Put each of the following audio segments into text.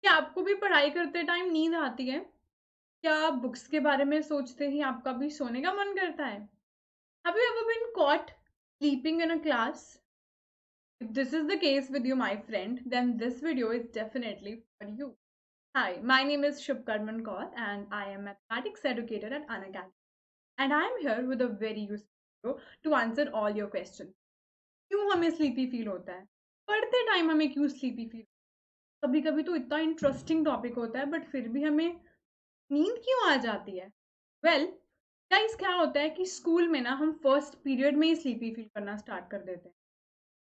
क्या आपको भी पढ़ाई करते टाइम नींद आती है? क्या आप बुक्स के बारे में सोचते ही आपका भी सोने का मन करता है? Have you ever been caught sleeping in a class? If this is the case with you, my friend, then this video is definitely for you. Hi, my name is Shubkarman Kaur and I am mathematics educator at Unacademy. And I am here with a very useful video to answer all your questions. क्यों हमें sleepy feel होता है? पढ़ते time हमें क्यों sleepy feel? कभी कभी तो इतना इंटरेस्टिंग टॉपिक होता है बट फिर भी हमें नींद क्यों आ जाती है? वेल गाइस, क्या होता है कि स्कूल में ना हम फर्स्ट पीरियड में ही स्लीपी फील करना स्टार्ट कर देते हैं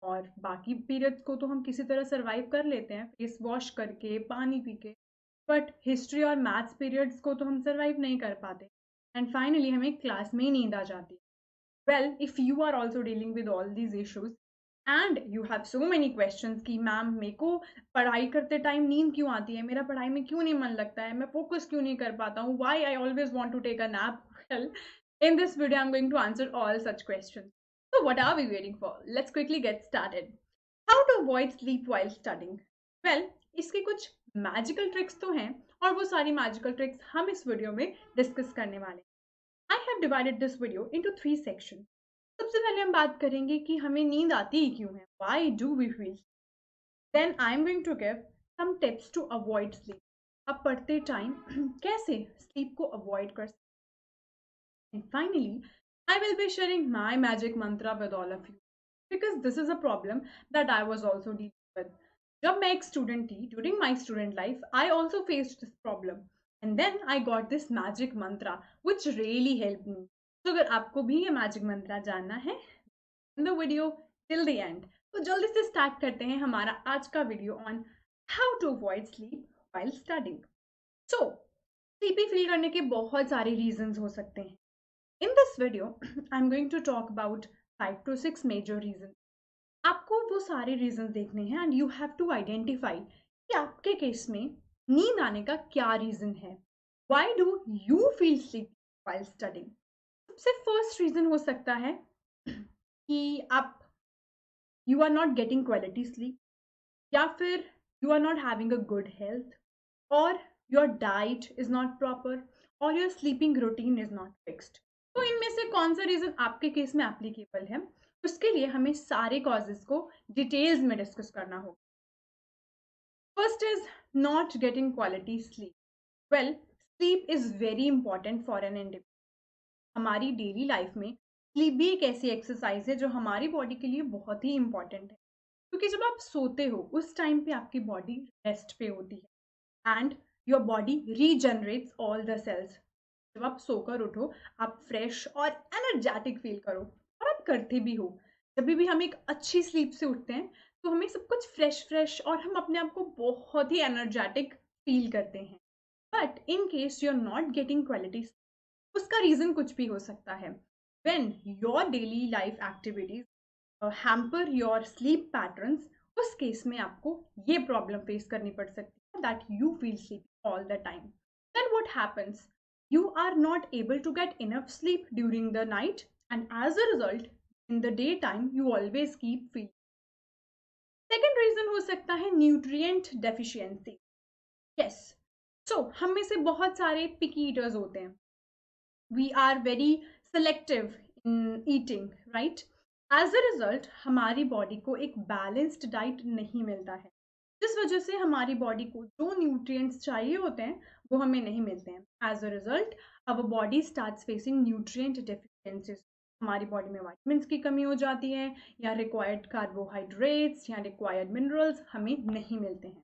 और बाकी पीरियड्स को तो हम किसी तरह सरवाइव कर लेते हैं फेस वॉश करके, पानी पी के। बट हिस्ट्री और मैथ्स पीरियड्स को तो हम सरवाइव नहीं कर पाते एंड फाइनली हमें क्लास में ही नींद आ जाती है। Well, if you are also dealing with all these issues and you have so many questions कि मैम मेरे को पढ़ाई करते टाइम नींद क्यों आती है, मेरा पढ़ाई में क्यों नहीं मन लगता है, मैं फोकस क्यों नहीं कर पाता हूँ, why I always want to take a nap? Well, in this video I'm going to answer all such questions. So what are we waiting for? Let's quickly get started. How to avoid sleep while studying? Well, इसके कुछ magical tricks तो हैं और वो सारी magical tricks हम इस video में डिस्कस करने वाले हैं। I have divided this video into 3 sections. सबसे पहले हम बात करेंगे कि हमें नींद आती ही क्यों है? Why do we feel? Then I am going to give some tips to avoid sleep. आप पढ़ते टाइम कैसे sleep को avoid कर सकते हैं? And finally, I will be sharing my magic mantra with all of you because this is a problem that I was also dealing with. जब मैं एक स्टूडेंट थी, during my student life, I also faced this problem. And then I got this magic mantra which really helped me. तो अगर आपको भी ये magic मंत्रा जानना है in the video till the end, तो जल्दी से स्टार्ट करते हैं हमारा आज का video on how to avoid sleep while studying. So sleepy feel करने के बहुत सारे रीजंस हो सकते हैं। In this video I am going to talk about 5 to 6 major reason. आपको वो सारे रीजन देखने हैं and you have to identify कि आपके केस में नींद आने का क्या रीजन है। Why do you feel sleep while studying? सबसे फर्स्ट रीजन हो सकता है कि आप you are not getting quality sleep, या फिर you are not having a good health, और your diet is not proper, और your sleeping routine is not fixed. तो इनमें से कौन सा रीजन आपके केस में एप्लीकेबल है, उसके लिए हमें सारे कॉजेज को डिटेल्स में डिस्कस करना होगा। First is not getting quality sleep. Well, sleep is very important for an individual. हमारी डेली लाइफ में स्लीप भी एक ऐसी एक्सरसाइज है जो हमारी बॉडी के लिए बहुत ही इंपॉर्टेंट है, क्योंकि जब आप सोते हो उस टाइम पे आपकी बॉडी रेस्ट पे होती है and your body regenerates all the cells. जब आप सोकर उठो, आप फ्रेश और एनर्जेटिक फील करो, और आप करते भी हो। जब भी हम एक अच्छी स्लीप से उठते हैं तो हमें सब कुछ फ्रेश फ्रेश और हम अपने आप को बहुत ही एनर्जेटिक फील करते हैं। But in case you are not getting quality, उसका रीजन कुछ भी हो सकता है। When your daily life activities hamper your sleep patterns, उस केस में आपको ये प्रॉब्लम फेस करनी पड़ सकती है that you feel sleep all the time. Then what happens? You are not able to get enough sleep during the night, and as a result, in the daytime, you always keep feeling. Second reason हो सकता है nutrient deficiency. Yes. So, हम में से बहुत सारे picky eaters होते हैं. We are very selective in eating, right? As a result, हमारी body को एक balanced diet नहीं मिलता है, जिस वजह से हमारी बॉडी को जो न्यूट्रिएंट्स चाहिए होते हैं वो हमें नहीं मिलते हैं। As a result our body starts facing nutrient deficiencies. हमारी बॉडी में विटामिन्स की कमी हो जाती है, या रिक्वायर्ड कार्बोहाइड्रेट्स या रिक्वायर्ड मिनरल्स हमें नहीं मिलते हैं।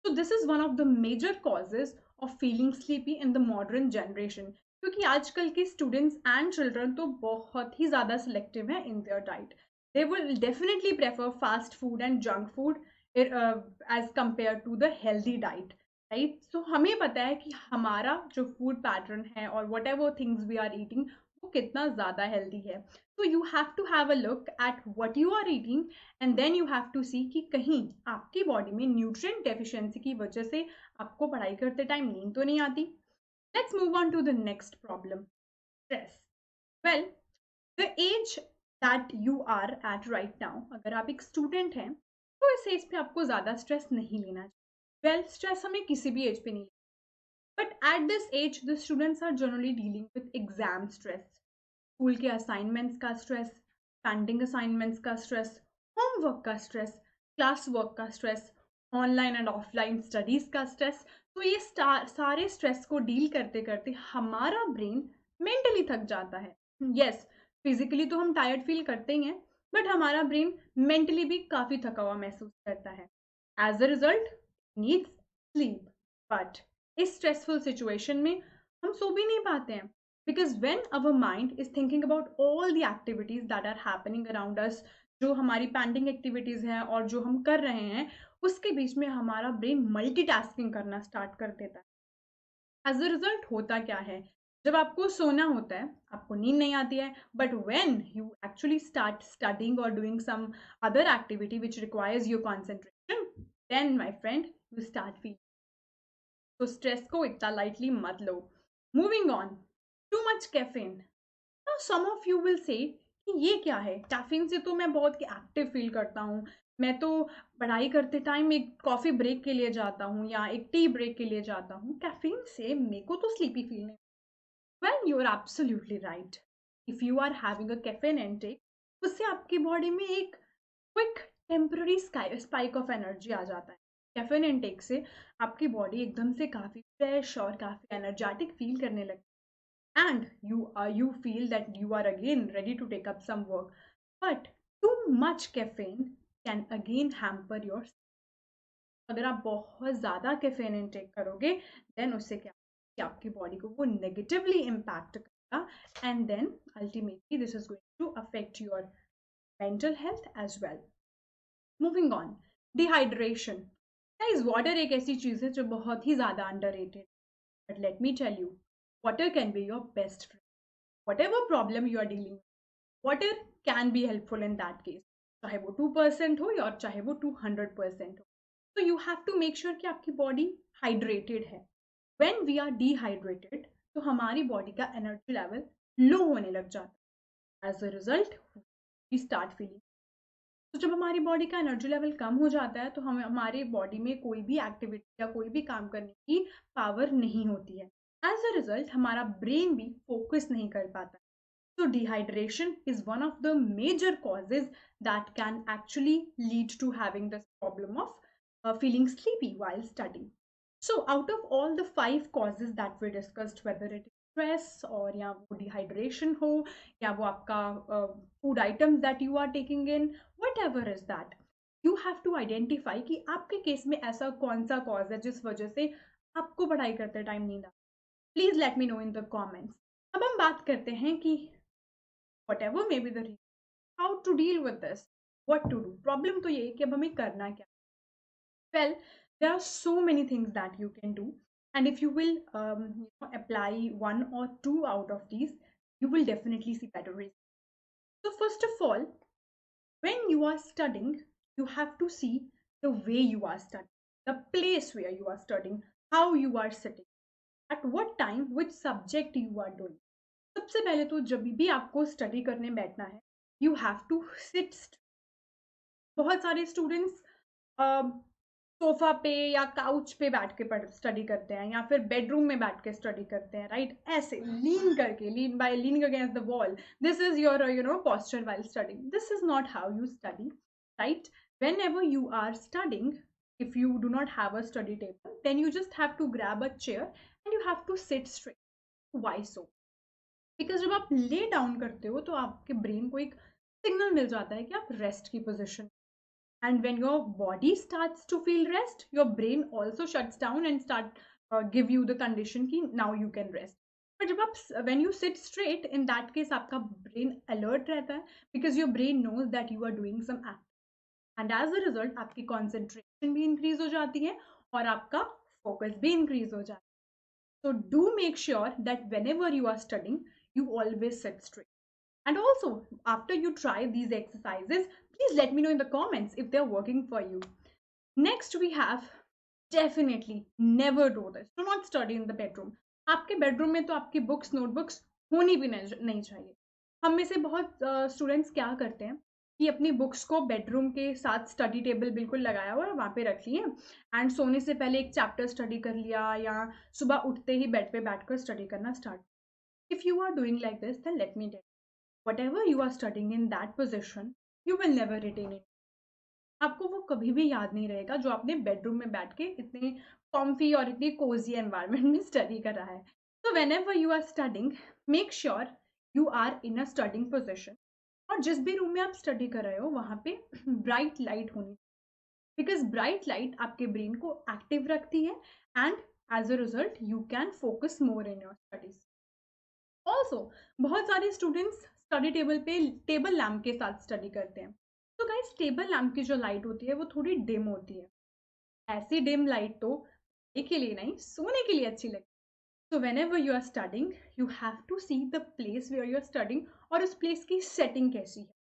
तो this is one of the major causes of feeling sleepy in the modern generation, क्योंकि आजकल के स्टूडेंट्स एंड चिल्ड्रन तो बहुत ही ज़्यादा सिलेक्टिव हैं in their diet. They will definitely prefer fast food and junk food as compare to the healthy diet, right? So हमें पता है कि हमारा जो फूड पैटर्न है और whatever things we are eating वो कितना ज़्यादा हेल्दी है। तो you have to have a look at what you are eating and then you have to see कि कहीं आपकी बॉडी में न्यूट्रिएंट डेफिशिएंसी की वजह से आपको पढ़ाई करते टाइम नींद तो नहीं आती। Let's move on to the next problem, stress. Well, the age that you are at right now, अगर आप एक स्टूडेंट हैं तो इस एज पे आपको ज़्यादा स्ट्रेस नहीं लेना चाहिए। वेल स्ट्रेस हमें किसी भी एज पे नहीं, but at this age the students are generally dealing with exam stress, school के असाइनमेंट्स का स्ट्रेस, पेंडिंग असाइनमेंट्स का स्ट्रेस, होमवर्क का स्ट्रेस, क्लास वर्क का stress, online and offline studies का स्ट्रेस। तो ये सारे स्ट्रेस को डील करते करते हमारा ब्रेन मेंटली थक जाता है। यस, फिजिकली तो हम टायर्ड फील करते ही हैं, बट हमारा ब्रेन मेंटली भी काफी थका हुआ महसूस करता है। As a result needs sleep, but इस स्ट्रेसफुल सिचुएशन में हम सो भी नहीं पाते हैं, because when our mind is thinking about all the activities that are happening around us, जो हमारी पेंडिंग एक्टिविटीज हैं और जो हम कर रहे हैं, उसके बीच में हमारा ब्रेन मल्टीटास्किंग करना स्टार्ट कर देता है। एज अ रिजल्ट होता क्या है, जब आपको सोना होता है आपको नींद नहीं आती है, but when you actually start studying और doing some other activity which requires your concentration, then my friend you start feel. तो स्ट्रेस को इतना लाइटली मत लो। Moving on, too much caffeine. Now some of you will say कि ये क्या है, कैफीन से तो मैं बहुत एक्टिव फील करता हूँ, मैं तो पढ़ाई करते टाइम एक कॉफ़ी ब्रेक के लिए जाता हूँ या एक टी ब्रेक के लिए जाता हूँ, कैफीन से मेरे को तो स्लीपी फील नहीं। Well you are absolutely right. If you are having a caffeine intake, उससे आपकी बॉडी में एक quick temporary spike of energy आ जाता है। कैफीन इनटेक से आपकी बॉडी एकदम से काफ़ी फ्रेश और काफ़ी एनर्जेटिक फील करने लगती है, and you feel that you are again ready to take up some work, but too much caffeine can again hamper your, अगर आप बहुत ज़्यादा कैफीन इनटेक करोगे देन उससे क्या कि आपकी बॉडी को वो नेगेटिवली इम्पैक्ट करेगा, and then ultimately this is going to affect your mental health as well. Moving on, dehydration. Guys water एक ऐसी चीज़ है जो बहुत ही ज़्यादा underrated, but let me tell you, water can be your best friend. Whatever problem you are dealing with, water can be helpful in that case. चाहे वो 2% हो या चाहे वो 200% हो, तो you have to make sure कि आपकी body hydrated है। When we are dehydrated, तो हमारी body का energy level low होने लग जाता है। As a result, we start feeling, तो जब हमारी बॉडी का एनर्जी लेवल कम हो जाता है तो हमें हमारे बॉडी में कोई भी एक्टिविटी या कोई भी काम करने की पावर नहीं होती है। एज अ रिजल्ट हमारा ब्रेन भी फोकस नहीं कर पाता। So dehydration is one of the major causes that can actually lead to having this problem of feeling sleepy while studying. So out of all the 5 causes that we discussed, whether it is stress or या वो dehydration हो या वो आपका food items that you are taking in, whatever is that, you have to identify कि आपके case में ऐसा कौन सा cause है जिस वजह से आपको पढ़ाई करते टाइम नींद आती है। Please let me know in the comments. अब हम बात करते हैं कि whatever may be the reason, how to deal with this, what to do। Problem तो ये है कि अब हमें करना क्या। well, there are so many things that you can do, and if you will apply one or two out of these, you will definitely see better results. So first of all, when you are studying, you have to see the way you are studying, the place where you are studying, how you are sitting, at what time, which subject you are doing। सबसे पहले तो जब भी आपको study करने बैठना है, you have to sit. बहुत सारे स्टूडेंट्स सोफा पे या काउच पे बैठ के पढ़ स्टडी करते हैं या फिर बेडरूम में बैठ के स्टडी करते हैं, राइट? ऐसे लीन करके, lined by leaning against the wall, this is your posture while studying। This is not how you study, right? Whenever you are studying, if you do not have a study table, then you just have to grab a chair and you have to sit straight। why so? Because जब आप lay down करते हो तो आपके brain को एक signal मिल जाता है कि आप रेस्ट की position, and when your body starts to feel rest, your brain also shuts down and start give you the condition कि now you can rest. But जब आप when you sit straight, in that case आपका brain alert रहता है, because your brain knows that you are doing some act, and as a result आपकी concentration भी increase हो जाती है और आपका फोकस भी इंक्रीज हो जाता है। So do make sure that whenever you are studying, you always sit straight. And also, after you try these exercises, please let me know in the comments if they're working for you. Next, we have definitely never do this. Do not study in the bedroom. आपके bedroom में तो आपकी books, notebooks होनी भी नहीं चाहिए। हम में से बहुत students क्या करते हैं कि अपनी बुक्स को बेडरूम के साथ स्टडी टेबल बिल्कुल लगाया हुआ है, वहाँ पे रख लिए एंड सोने से पहले एक चैप्टर स्टडी कर लिया या सुबह उठते ही बेड पे बैठकर स्टडी करना start. If you are doing like this then let me tell, whatever you are studying in that position you will never retain it. आपको वो कभी भी याद नहीं रहेगा जो आपने बेडरूम में बैठ के इतने कॉम्फी और इतनी कोजी एनवायरनमेंट में स्टडी कर रहा है। तो whenever you are studying, make sure you are in a studying position, और जिस भी रूम में आप स्टडी कर रहे हो वहाँ पे ब्राइट लाइट होनी, बिकॉज ब्राइट लाइट आपके ब्रेन को एक्टिव रखती है and as a result you can focus more in your studies. Also बहुत सारे स्टूडेंट्स स्टडी टेबल पे टेबल लैम्प के साथ स्टडी करते हैं। तो गाइस टेबल लैम्प की जो लाइट होती है वो थोड़ी डिम होती है। ऐसी डिम लाइट तो पढ़ने के लिए नहीं, सोने के लिए अच्छी लगती है। So whenever you are studying, you have to see the place where you are studying और उस प्लेस की सेटिंग कैसी है।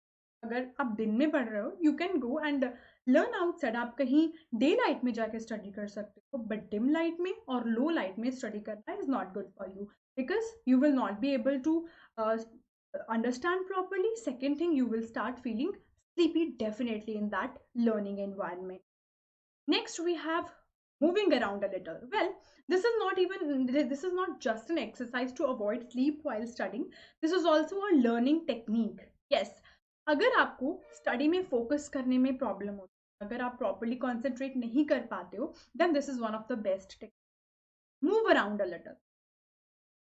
अगर आप दिन में पढ़ रहे हो you can go and learn outside, आप कहीं डे लाइट में जाके स्टडी कर सकते हो, बट डिम लाइट में और लो लाइट में स्टडी करना is not good for you, because you will not be able to understand properly. Second thing, you will start feeling sleepy definitely in that learning environment. Next we have moving around a little. Well, this is not just an exercise to avoid sleep while studying. This is also a learning technique. Yes, अगर आपको study में focus करने में problem होती है, अगर आप properly concentrate नहीं कर पाते हो, then this is one of the best technique. Move around a little,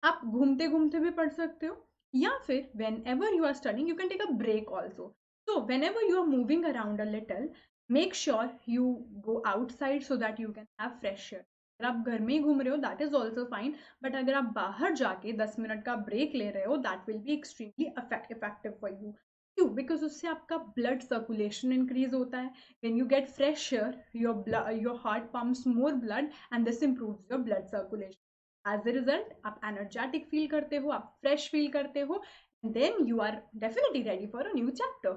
आप घूमते घूमते भी पढ़ सकते हो, या फिर whenever you are studying you can take a break also. So whenever you are moving around a little, make sure you go outside so that you can have fresh air. अगर आप घर में ही घूम रहे हो that is also fine, but अगर आप बाहर जाके 10 मिनट का ब्रेक ले रहे हो that will be extremely effective for you. क्यों? बिकॉज उससे आपका ब्लड सर्कुलेशन इंक्रीज होता है। When you get fresh air your heart pumps more blood and this improves your blood circulation. As a result आप energetic feel करते हो, आप fresh feel करते हो, and then you are definitely ready for a new chapter.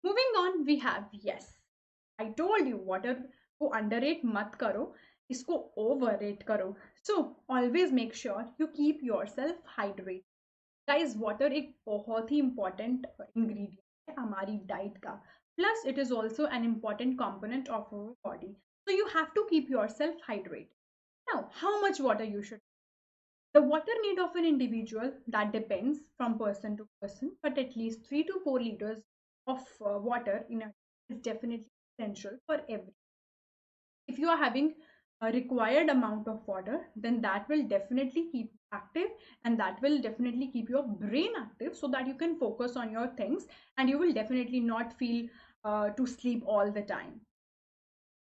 Moving on, we have, yes, I told you water को underrate मत करो, इसको overrate करो. So always make sure you keep yourself hydrated. Guys, water एक बहुत ही important ingredient है हमारी diet का. Plus it is also an important component of our body. So you have to keep yourself hydrated. Now, how much water you should? The water need of an individual that depends from person to person, but at least 3 to 4 liters of water in a day is definitely essential for every. If you are having a required amount of water, then that will definitely keep you active, and that will definitely keep your brain active so that you can focus on your things and you will definitely not feel to sleep all the time.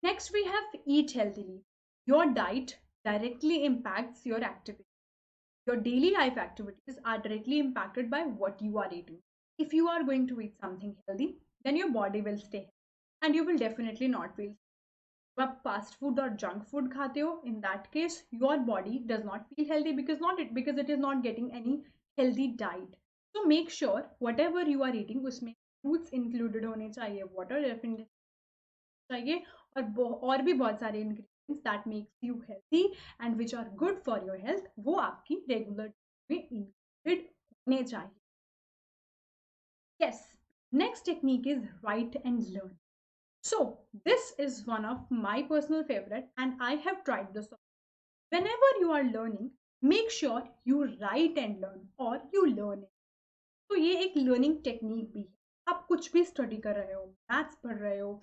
Next, we have eat healthily. Your diet directly impacts your activity. Your daily life activities are directly impacted by what you are eating. If you are going to eat something healthy, then your body will stay healthy and you will definitely not feel. If you fast food or junk food खाते हो, in that case, your body does not feel healthy because it is not getting any healthy diet. So make sure whatever you are eating उसमें fruits included होने चाहिए, water definitely चाहिए, और भी बहुत सारे ingredients that makes you healthy and which are good for your health, वो आपकी regular में included होने चाहिए. Yes, next technique is write and learn. So this is one of my personal favorite and I have tried this. Whenever you are learning, make sure you write and learn or you learn it. तो ये एक learning technique भी है. आप कुछ भी study कर रहे हो, maths पढ़ रहे हो,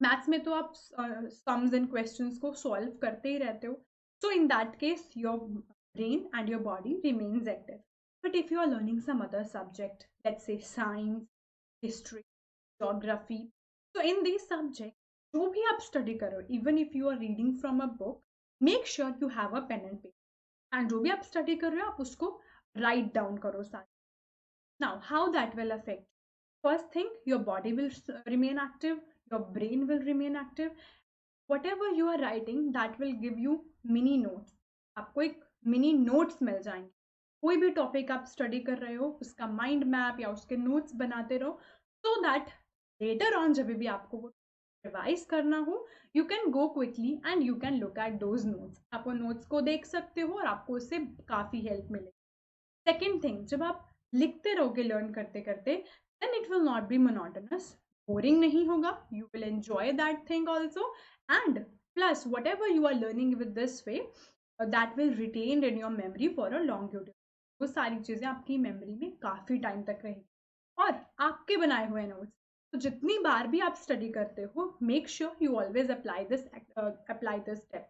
मैथ्स में तो आप सम्स एंड क्वेश्चंस को सॉल्व करते ही रहते हो, so in that case your brain and your body remains active. But if you are learning some other subject, let's say science, history, geography, so in these subjects जो भी आप study करो, even if you are reading from a book, make sure you have a pen and paper एंड जो भी आप study कर रहे हो आप उसको राइट डाउन करो साथ. Now how that will affect? First thing, your body will remain active, your brain will remain active. Whatever you are writing, that will give you mini notes. आपको एक मिनी नोट्स मिल जाएंगे. कोई भी topic आप study कर रहे हो उसका माइंड मैप या उसके नोट्स बनाते रहो, सो दैट लेटर ऑन जब भी आपको वो रिवाइज करना हो, you can go quickly and you can look at those notes. आप वो नोट्स को देख सकते हो और आपको उससे काफ़ी हेल्प मिलेगी. सेकेंड थिंग, जब आप लिखते रहोगे लर्न करते करते, then it will not be monotonous, boring nahi hoga, you will enjoy that thing also, and plus whatever you are learning with this way, that will retain in your memory for a long duration. वो सारी चीजें आपकी memory में काफी time तक रहेगी और आपके बनाए हुए नोट्स, तो जितनी बार भी आप स्टडी करते हो, make sure you always apply this step.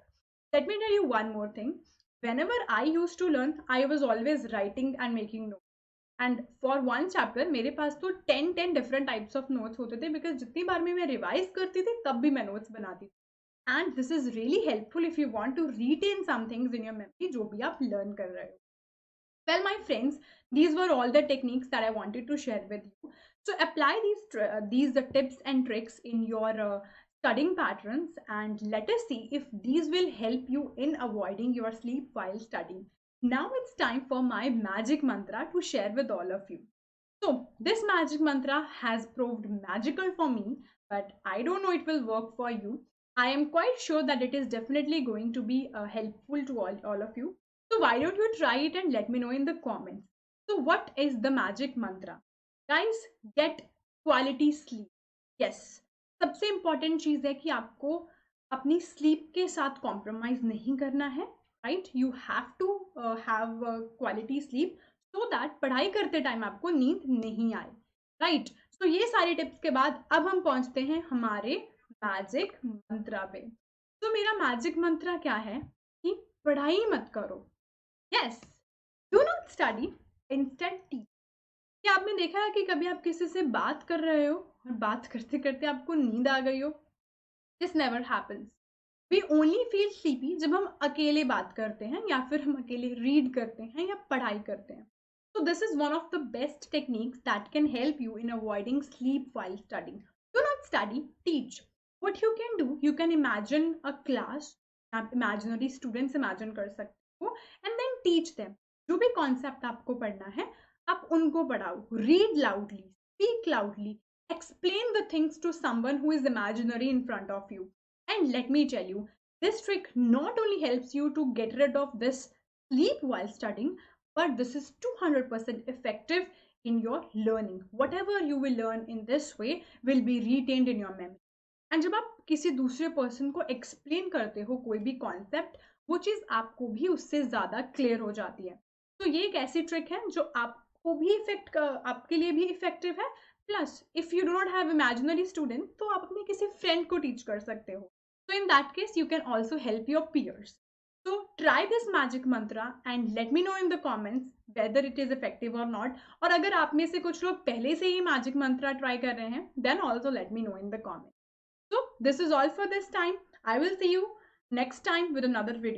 Let me tell you one more thing. whenever I used to learn, I was always writing and making notes. And for one chapter मेरे पास तो 10 different types of notes होते थे, because जितनी बार मैं revise करती थी तब भी मैं नोट्स बनाती थी. And this is really helpful if you want to retain some things in your memory, जो भी आप लर्न कर रहे हो. Well, my friends, these were all the techniques that I wanted to share with you. So apply these tips and tricks in your studying patterns, and let us see if these will help you in avoiding your sleep while studying. Now it's time for my magic mantra to share with all of you. So this magic mantra has proved magical for me, but I don't know it will work for you. I am quite sure that it is definitely going to be helpful to all of you. So why don't you try it and let me know in the comments. So what is the magic mantra? Guys, get quality sleep. Yes, सबसे important चीज है कि आपको अपनी sleep के साथ compromise नहीं करना है. Right, you have to have quality sleep so that पढ़ाई करते टाइम आपको नींद नहीं आए. राइट, सो ये सारे टिप्स के बाद अब हम पहुंचते हैं हमारे मैजिक मंत्रा पे. तो मेरा मैजिक मंत्रा क्या है कि पढ़ाई मत करो. Yes, do not study, instead teach. क्या आपने देखा है कि कभी आप किसी से बात कर रहे हो और बात करते करते आपको नींद आ गई हो? This never happens. We only feel sleepy जब हम अकेले बात करते हैं या फिर हम अकेले रीड करते हैं या पढ़ाई करते हैं. So this is one of the best techniques that can help you in avoiding sleep while studying. Do not study, teach. What you can do, you can imagine a class, आप imaginary students imagine कर सकते हो, and then teach them. जो भी concept आपको पढ़ना है, आप उनको पढ़ाओ. Read loudly, speak loudly, explain the things to someone who is imaginary in front of you. And let me tell you, this trick not only helps you to get rid of this sleep while studying, but this is 200% effective in your learning. Whatever you will learn in this way will be retained in your memory. And जब आप किसी दूसरे person को explain करते हो कोई भी concept, वो चीज आपको भी उससे ज्यादा क्लियर हो जाती है. तो ये एक ऐसी ट्रिक है जो आपको भी आपके लिए भी इफेक्टिव है. Plus if you do not have imaginary student, तो आप अपने किसी फ्रेंड को टीच कर सकते हो. So in that case, you can also help your peers. So try this magic mantra and let me know in the comments whether it is effective or not. और अगर आप में से कुछ लोग पहले से ही magic mantra try कर रहे हैं, then also let me know in the comments. So this is all for this time. I will see you next time with another video.